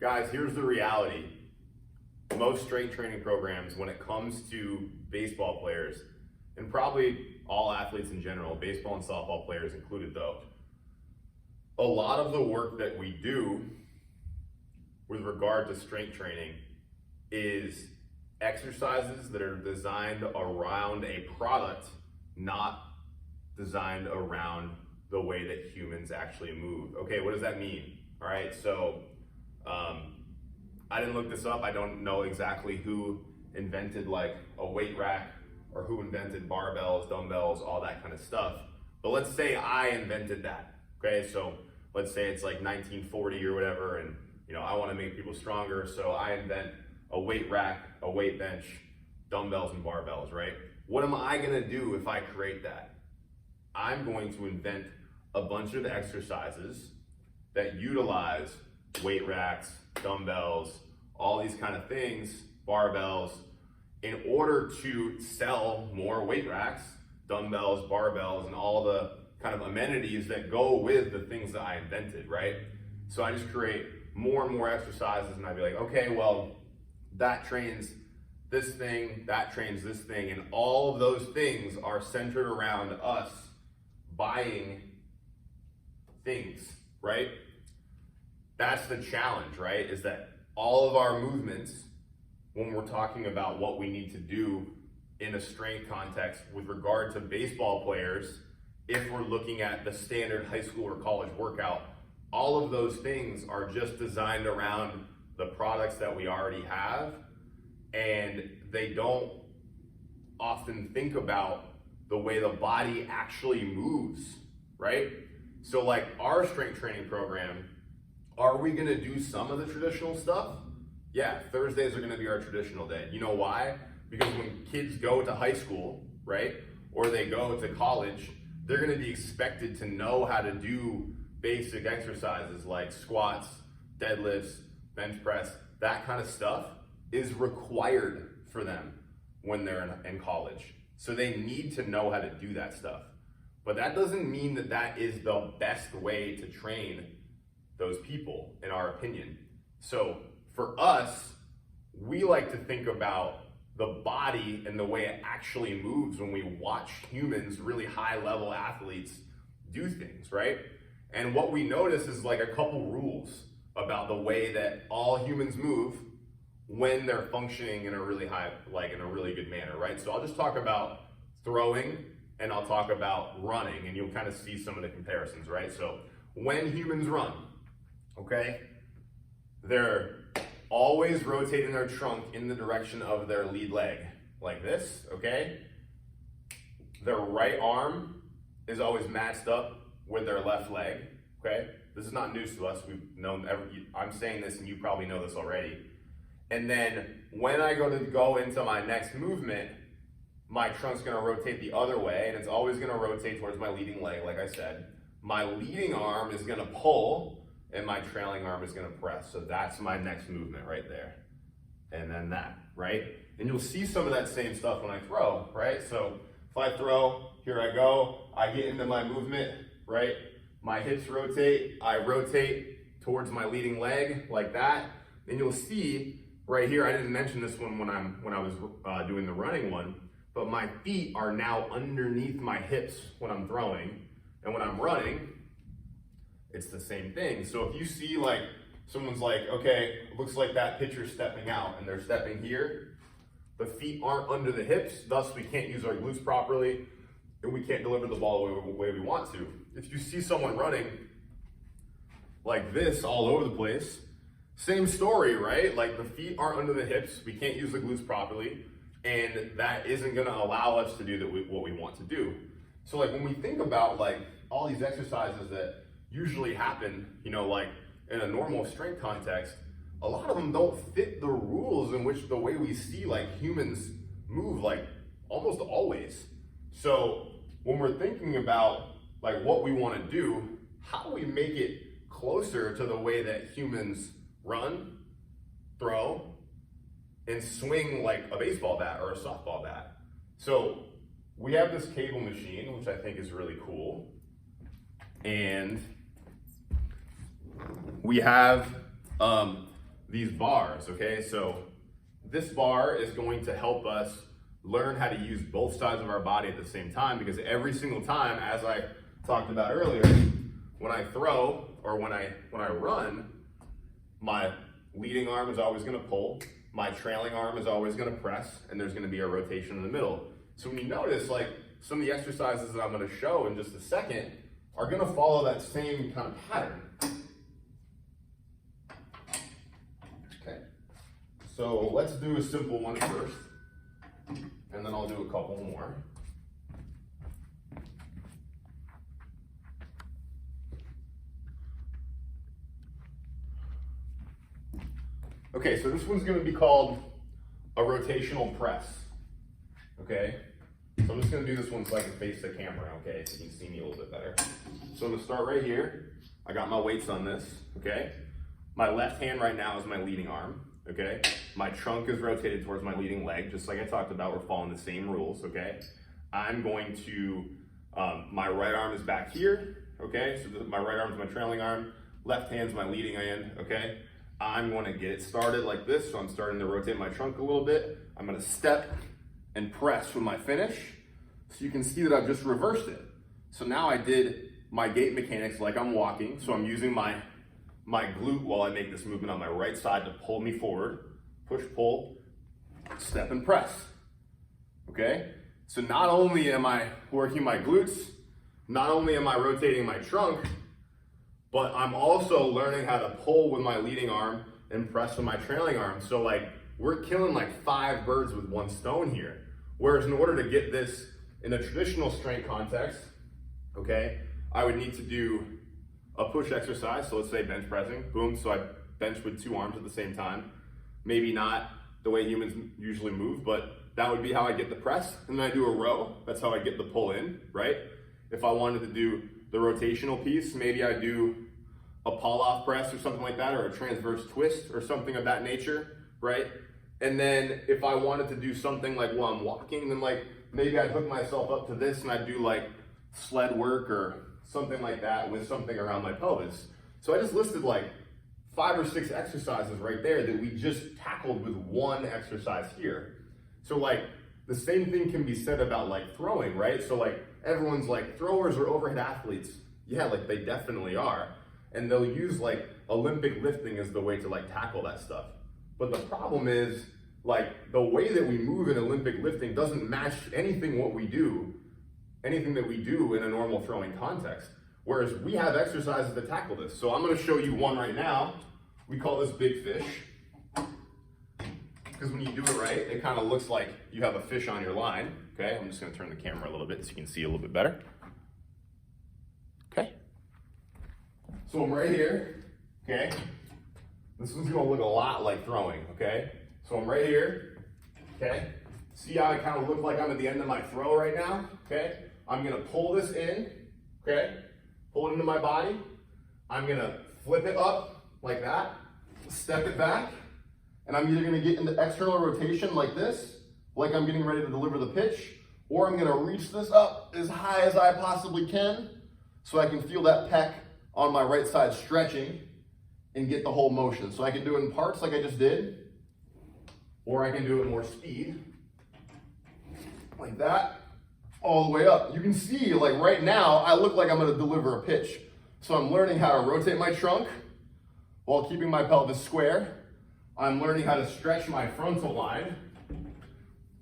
Guys, here's the reality. Most strength training programs, when it comes to baseball players, and probably all athletes in general, baseball and softball players included though, a lot of the work that we do with regard to strength training is exercises that are designed around a product, not designed around the way that humans actually move. Okay, what does that mean? All right, so I didn't look this up. I don't know exactly who invented like a weight rack or who invented barbells, dumbbells, all that kind of stuff. But let's say I invented that. Okay, so let's say it's like 1940 or whatever, and I want to make people stronger, so I invent a weight rack, a weight bench, dumbbells and barbells, right? What am I gonna do if I create that? I'm going to invent a bunch of exercises that utilize weight racks, dumbbells, all these kind of things, barbells, in order to sell more weight racks, dumbbells, barbells, and all the kind of amenities that go with the things that I invented, right? So I just create more and more exercises, and I'd be like, okay, well, that trains this thing, that trains this thing, and all of those things are centered around us buying things, right? That's the challenge, right? Is that all of our movements, when we're talking about what we need to do in a strength context with regard to baseball players, if we're looking at the standard high school or college workout, all of those things are just designed around the products that we already have, and they don't often think about the way the body actually moves, right? So like our strength training program, are we gonna do some of the traditional stuff? Yeah, Thursdays are gonna be our traditional day. You know why? Because when kids go to high school, right, or they go to college, they're gonna be expected to know how to do basic exercises like squats, deadlifts, bench press, that kind of stuff is required for them when they're in college. So they need to know how to do that stuff. But that doesn't mean that that is the best way to train those people, in our opinion. So for us, we like to think about the body and the way it actually moves when we watch humans, really high level athletes, do things, right? And what we notice is like a couple rules about the way that all humans move when they're functioning in a really high, like in a really good manner, right? So I'll just talk about throwing and I'll talk about running, and you'll kind of see some of the comparisons, right? So when humans run, okay, they're always rotating their trunk in the direction of their lead leg, like this, okay? Their right arm is always matched up with their left leg, okay? This is not news to us. We've known, I'm saying this and you probably know this already. And then when I go into my next movement, my trunk's gonna rotate the other way, and it's always gonna rotate towards my leading leg, like I said. My leading arm is gonna pull, and my trailing arm is gonna press. So that's my next movement right there. And then that, right? And you'll see some of that same stuff when I throw, right? So if I throw, here I go, I get into my movement, right? My hips rotate, I rotate towards my leading leg like that. And you'll see right here, I didn't mention this one when I was doing the running one, but my feet are now underneath my hips when I'm throwing. And when I'm running, it's the same thing. So if you see like, someone's like, okay, looks like that pitcher's stepping out and they're stepping here, the feet aren't under the hips, thus we can't use our glutes properly and we can't deliver the ball the way we want to. If you see someone running like this all over the place, same story, right? Like the feet aren't under the hips, we can't use the glutes properly, and that isn't gonna allow us to do what we want to do. So like when we think about like all these exercises that usually happen, like in a normal strength context, a lot of them don't fit the rules in which the way we see like humans move, like almost always. So when we're thinking about like what we want to do, how do we make it closer to the way that humans run, throw, and swing like a baseball bat or a softball bat? So we have this cable machine, which I think is really cool. And we have these bars, okay? So this bar is going to help us learn how to use both sides of our body at the same time, because every single time, as I talked about earlier, when I throw or when I run, my leading arm is always gonna pull, my trailing arm is always gonna press, and there's gonna be a rotation in the middle. So when you notice, like, some of the exercises that I'm gonna show in just a second are gonna follow that same kind of pattern. Okay, so let's do a simple one first, and then I'll do a couple more. Okay, so this one's gonna be called a rotational press, okay? So I'm just gonna do this one so I can face the camera, okay, so you can see me a little bit better. So I'm gonna start right here. I got my weights on this, okay? My left hand right now is my leading arm, okay? My trunk is rotated towards my leading leg, just like I talked about, we're following the same rules, okay? I'm going to, my right arm is back here, okay? So my right arm is my trailing arm, left hand's my leading hand, okay? I'm going to get it started like this, so I'm starting to rotate my trunk a little bit. I'm going to step and press with my finish, so you can see that I've just reversed it. So now I did my gait mechanics like I'm walking, so I'm using my glute while I make this movement on my right side to pull me forward, push, pull, step and press, okay? So not only am I working my glutes, not only am I rotating my trunk, but I'm also learning how to pull with my leading arm and press with my trailing arm. So like, we're killing like 5 birds with 1 stone here. Whereas in order to get this in a traditional strength context, okay, I would need to do a push exercise. So let's say bench pressing, boom. So I bench with 2 arms at the same time. Maybe not the way humans usually move, but that would be how I get the press. And then I do a row, that's how I get the pull in, right? If I wanted to do the rotational piece, maybe I do a pull-off press or something like that, or a transverse twist or something of that nature, right? And then if I wanted to do something like while I'm walking, then like maybe I'd hook myself up to this and I'd do like sled work or something like that with something around my pelvis. So I just listed like 5 or 6 exercises right there that we just tackled with 1 exercise here. So like the same thing can be said about like throwing, right? So like everyone's like, throwers are overhead athletes. Yeah, like they definitely are. And they'll use like Olympic lifting as the way to like tackle that stuff. But the problem is like the way that we move in Olympic lifting doesn't match anything that we do in a normal throwing context. Whereas we have exercises that tackle this. So I'm gonna show you one right now. We call this big fish. Because when you do it right, it kind of looks like you have a fish on your line. Okay, I'm just gonna turn the camera a little bit so you can see a little bit better. Okay. So I'm right here, okay? This one's gonna look a lot like throwing, okay? So I'm right here, okay? See how I kind of look like I'm at the end of my throw right now, okay? I'm gonna pull this in, okay? Pull it into my body. I'm gonna flip it up like that, step it back, and I'm either gonna get into external rotation like this, like I'm getting ready to deliver the pitch, or I'm gonna reach this up as high as I possibly can so I can feel that pec on my right side stretching and get the whole motion. So I can do it in parts like I just did, or I can do it more speed, like that, all the way up. You can see, like right now, I look like I'm gonna deliver a pitch. So I'm learning how to rotate my trunk while keeping my pelvis square. I'm learning how to stretch my frontal line.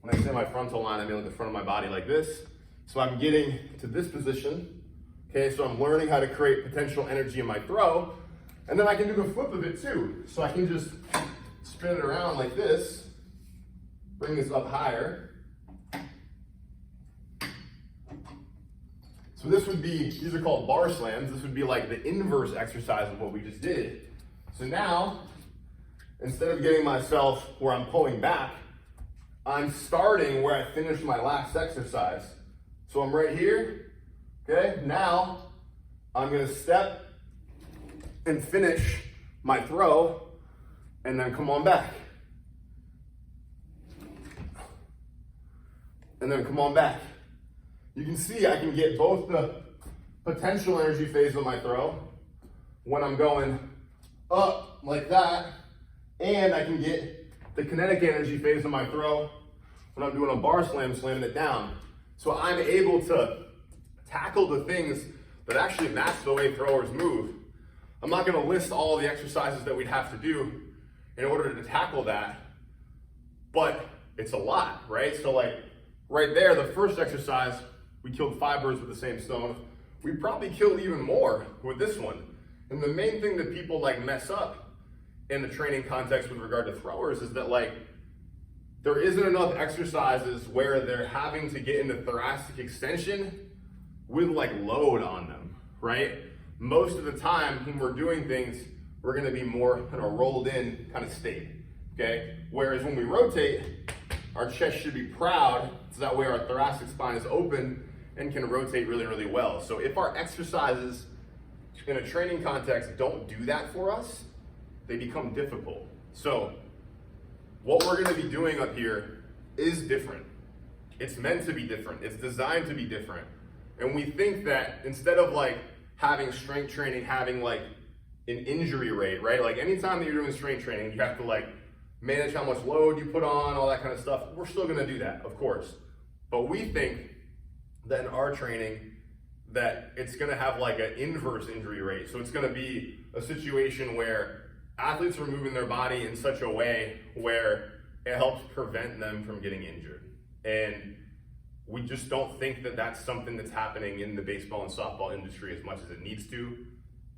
When I say my frontal line, I mean like the front of my body like this. So I'm getting to this position. Okay, so I'm learning how to create potential energy in my throw, and then I can do the flip of it too. So I can just spin it around like this, bring this up higher. So this would be, these are called bar slams. This would be like the inverse exercise of what we just did. So now, instead of getting myself where I'm pulling back, I'm starting where I finished my last exercise. So I'm right here. Okay, now I'm gonna step and finish my throw and then come on back. And then come on back. You can see I can get both the potential energy phase of my throw when I'm going up like that, And I can get the kinetic energy phase of my throw when I'm doing a bar slam, slamming it down. So I'm able to tackle the things that actually match the way throwers move. I'm not gonna list all the exercises that we'd have to do in order to tackle that, but it's a lot, right? So like right there, the first exercise, we killed 5 birds with the same stone. We probably killed even more with this one. And the main thing that people like mess up in the training context with regard to throwers is that like, there isn't enough exercises where they're having to get into thoracic extension with like load on them, right? Most of the time when we're doing things, we're gonna be more kind of rolled in kind of state, okay? Whereas when we rotate, our chest should be proud, so that way our thoracic spine is open and can rotate really, really well. So if our exercises in a training context don't do that for us, they become difficult. So what we're gonna be doing up here is different. It's meant to be different. It's designed to be different. And we think that instead of like having strength training, having like an injury rate, right? Like anytime that you're doing strength training, you have to like manage how much load you put on, all that kind of stuff. We're still gonna do that, of course. But we think that in our training, that it's gonna have like an inverse injury rate. So it's gonna be a situation where athletes are moving their body in such a way where it helps prevent them from getting injured. And we just don't think that that's something that's happening in the baseball and softball industry as much as it needs to.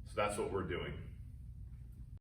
So that's what we're doing.